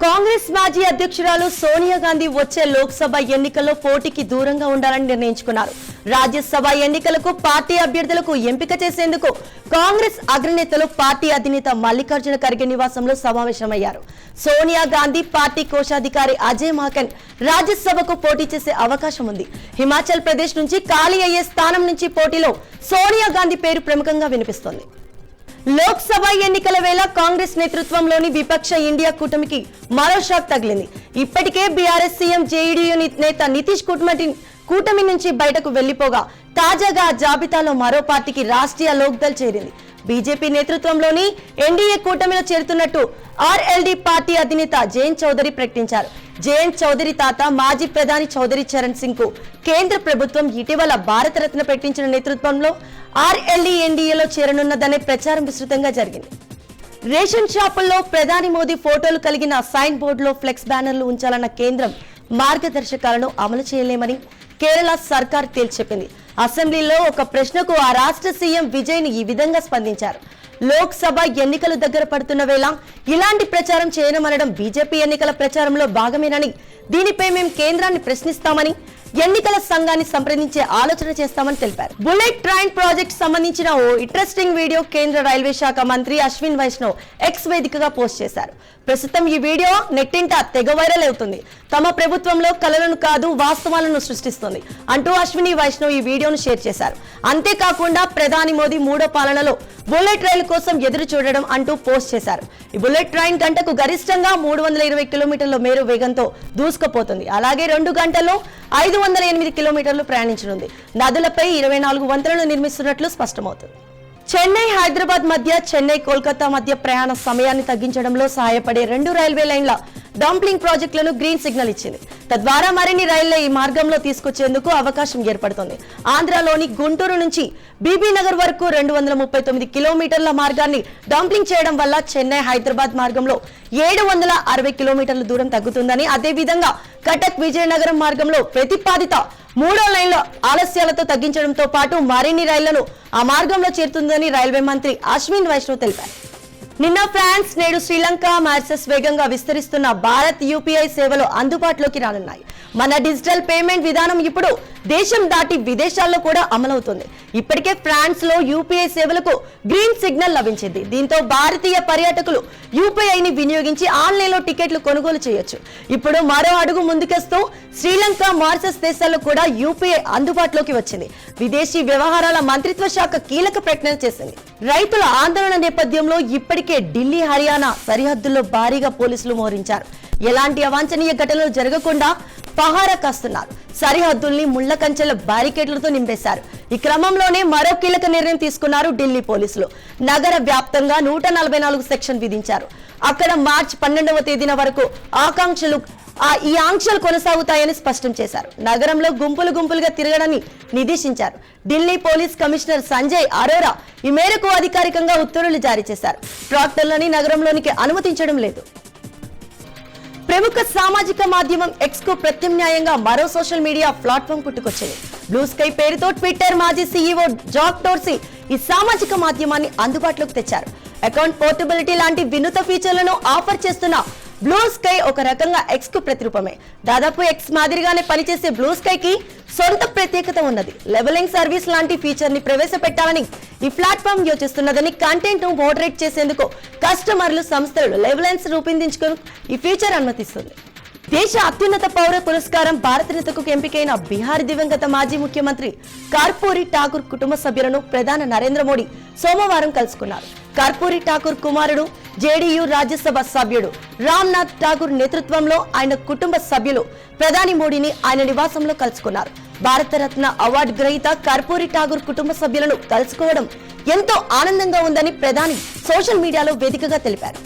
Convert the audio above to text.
కాంగ్రెస్ మాజీ అధ్యక్షురాలు సోనియా గాంధీ వచ్చే లోక్సభ ఎన్నికల్లో పోటీకి దూరంగా ఉండాలని నిర్ణయించుకున్నారు. రాజ్యసభ ఎన్నికలకు పార్టీ అభ్యర్థులకు ఎంపిక చేసేందుకు కాంగ్రెస్ అగ్రనేతలు పార్టీ అధినేత మల్లికార్జున ఖర్గే నివాసంలో సమావేశమయ్యారు. సోనియా గాంధీ పార్టీ కోశాధికారి అజయ్ మాకన్ రాజ్యసభకు పోటీ చేసే అవకాశం ఉంది. హిమాచల్ ప్రదేశ్ నుంచి ఖాళీ అయ్యే స్థానం నుంచి పోటీలో సోనియా గాంధీ పేరు ప్రముఖంగా వినిపిస్తోంది. లోక్సభ ఎన్నికల వేళ కాంగ్రెస్ నేతృత్వంలోని విపక్ష ఇండియా కూటమికి మరో షాక్ తగిలింది. ఇప్పటికే బీఆర్ఎస్ సీఎం జేడీయూ నేత నితీష్ కూటమి నుంచి బయటకు వెళ్లిపోగా తాజాగా జాబితాలో మరో పార్టీకి రాష్ట్రీయ లోక్దల్ చేరింది. బీజేపీ నేతృత్వంలోని ఎన్డీఏ కూటమిలో చేరుతున్నట్టు ఆర్ఎల్డీ పార్టీ అధినేత జయంత్ చౌదరి ప్రకటించారు. జయంత్ చౌదరి తాత మాజీ ప్రధాని చౌదరి చరణ్ సింగ్ కు కేంద్ర ప్రభుత్వం ఇటీవల భారతరత్న ప్రకటించిన నేతృత్వంలో ఆర్ఎల్డీ ఎన్డీఏలో చేరనున్నదనే ప్రచారం విస్తృతంగా జరిగింది. రేషన్ షాపుల్లో ప్రధాని మోదీ ఫోటోలు కలిగిన సైన్ బోర్డులో ఫ్లెక్స్ బ్యానర్లు ఉంచాలన్న కేంద్రం మార్గదర్శకాలను అమలు చేయలేమని కేరళ సర్కార్ తేల్చెప్పింది. అసెంబ్లీలో ఒక ప్రశ్నకు ఆ రాష్ట్ర సీఎం విజయ్ ఈ విధంగా స్పందించారు. లోక్సభ ఎన్నికలు దగ్గర పడుతున్న వేళ ఇలాంటి ప్రచారం చేయనమనడం బీజేపీ ఎన్నికల ప్రచారంలో భాగమేనని, దీనిపై మేము కేంద్రాన్ని ప్రశ్నిస్తామని, ఎన్నికల సంఘాన్ని సంప్రదించే ఆలోచన చేస్తామని తెలిపారు. బుల్లెట్ ట్రైన్ ప్రాజెక్ట్ సంబంధించిన ఓ ఇంట్రెస్టింగ్ వీడియో కేంద్ర రైల్వే శాఖ మంత్రి అశ్విన్ వైష్ణవ్ ఎక్స్ వేదికగా పోస్ట్ చేశారు. ప్రస్తుతం ఈ వీడియో నెట్టింట తెగ వైరల్ అవుతుంది. తమ ప్రభుత్వంలో కలలను కాదు వాస్తవాలను సృష్టిస్తుంది అంటూ అశ్విని వైష్ణవ్ ఈ వీడియోను షేర్ చేశారు. అంతేకాకుండా ప్రధాని మోదీ మూడో పాలనలో బుల్లెట్ రైలు కోసం ఎదురు చూడడం అంటూ పోస్ట్ చేశారు. ఈ బుల్లెట్ ట్రైన్ గంటకు గరిష్టంగా 320 కిలోమీటర్ల మేర వేగంతో దూసుకుపోతుంది. అలాగే 2 గంటల్లో 508 కిలోమీటర్లు ప్రయాణించనుంది. నదులపై 24 వంతెనలు నిర్మిస్తున్నట్లు స్పష్టమవుతుంది. చెన్నై హైదరాబాద్ మధ్య, చెన్నై కోల్కతా మధ్య ప్రయాణ సమయాన్ని తగ్గించడంలో సహాయపడే 2 రైల్వే లైన్ల డంప్లింగ్ ప్రాజెక్టులను గ్రీన్ సిగ్నల్ ఇచ్చింది. తద్వారా మరిన్ని రైళ్ల ఈ మార్గంలో తీసుకొచ్చేందుకు అవకాశం ఏర్పడుతుంది. ఆంధ్రలోని గుంటూరు నుంచి బీబీనగర్ వరకు 239 కిలోమీటర్ల మార్గాన్ని డంప్లింగ్ చేయడం వల్ల చెన్నై హైదరాబాద్ మార్గంలో 760 కిలోమీటర్ల దూరం తగ్గుతుందని, అదేవిధంగా కటక్ విజయనగరం మార్గంలో ప్రతిపాదిత 3వ లైన్ల ఆలస్యాలతో తగ్గించడంతో పాటు మరిన్ని రైళ్లను ఆ మార్గంలో చేరుతుందని రైల్వే మంత్రి అశ్విన్ వైష్ణవ్ తెలిపారు. నిన్న ఫ్రాన్స్, నేడు శ్రీలంక, మారిషస్ వేగంగా విస్తరిస్తున్న భారత్ యూపీఐ సేవలు అందుబాటులోకి రానున్నాయి. మన డిజిటల్ పేమెంట్ విధానం ఇప్పుడు దేశం దాటి విదేశాల్లో కూడా అమలవుతుంది. ఇప్పటికే ఫ్రాన్స్ లో యూపీఐ సేవలకు గ్రీన్ సిగ్నల్ లభించింది. దీంతో భారతీయ పర్యాటకులు యూపీఐని వినియోగించి ఆన్లైన్లో టికెట్లు కొనుగోలు చేయొచ్చు. ఇప్పుడు మరో అడుగు ముందుకేస్తూ శ్రీలంక, మారిషస్ దేశాల్లో కూడా యూపీఐ అందుబాటులోకి వచ్చింది. విదేశీ వ్యవహారాల మంత్రిత్వ శాఖ కీలక ప్రకటన చేసింది. రైతుల ఆందోళన నేపథ్యంలో ఇప్పటికే ఢిల్లీ, హర్యానా సరిహద్దుల్లో భారీగా పోలీసులు మోహరించారు. ఎలాంటి అవాంఛనీయ ఘటనలు జరగకుండా పహారా కాస్తున్నారు. సరిహద్దుల్ని ముళ్ల కంచెల బ్యారికేడ్లతో నింపేశారు. ఈ క్రమంలోనే మరో కీలక నిర్ణయం తీసుకున్నారు ఢిల్లీ పోలీసులు. నగర వ్యాప్తంగా 144 సెక్షన్ విధించారు. అక్కడ మార్చి 12వ తేదీన వరకు ఈ ఆంక్షలు కొనసాగుతాయని స్పష్టం చేశారు. నగరంలో గుంపులుగా తిరగడాన్ని నిర్దేశించారు. ఢిల్లీ పోలీస్ కమిషనర్ సంజయ్ అరోరా ఈ మేరకు అధికారికంగా ఉత్తర్వులు జారీ చేశారు. ట్రాక్టర్లని నగరంలోనికి అనుమతించడం లేదు. ప్రముఖ సామాజిక మాధ్యమం ఎక్స్ కు ప్రత్యామ్నాయంగా మరో సోషల్ మీడియా ప్లాట్ఫామ్ పుట్టుకొచ్చింది. బ్లూ స్కై పేరుతో ట్విట్టర్ మాజీ సీఈఓ జాక్ డోర్సీ ఈ సామాజిక మాధ్యమాన్ని అందుబాటులోకి తెచ్చారు. అకౌంట్ పోర్టబిలిటీ లాంటి వినూత్న ఫీచర్లను ఆఫర్ చేస్తున్న బ్లూ స్కై ఒక రకంగా ఎక్స్ కు ప్రతిరూపమే. దాదాపు ఎక్స్ మాదిరిగానే పనిచేసే బ్లూ స్కై కి సొంత ప్రత్యేకత ఉన్నది. లెవెలింగ్ సర్వీస్ లాంటి ఫీచర్ ని ప్రవేశపెట్టాలని ఈ ప్లాట్ఫామ్ యోచిస్తున్నదని, కంటెంట్ ను మోడరేట్ చేసేందుకు కస్టమర్లు, సంస్థలు లెవెలెన్స్ రూపొందించుకుని ఈ ఫీచర్ అనుమతిస్తుంది. దేశ అత్యున్నత పౌర పురస్కారం భారతరత్నకు ఎంపికైన బీహార్ దివంగత మాజీ ముఖ్యమంత్రి కర్పూరి ఠాకూర్ కుటుంబ సభ్యులను ప్రధాని నరేంద్ర మోడీ సోమవారం కలుసుకున్నారు. కర్పూరి ఠాకూర్ కుమారుడు, జేడీయూ రాజ్యసభ సభ్యుడు రామ్నాథ్ ఠాకూర్ నేతృత్వంలో ఆయన కుటుంబ సభ్యులు ప్రధాని మోడీని ఆయన నివాసంలో కలుసుకున్నారు. భారతరత్న అవార్డు గ్రహీత కర్పూరి ఠాకూర్ కుటుంబ సభ్యులను కలుసుకోవడం ఎంతో ఆనందంగా ఉందని ప్రధాని సోషల్ మీడియాలో వేదికగా తెలిపారు.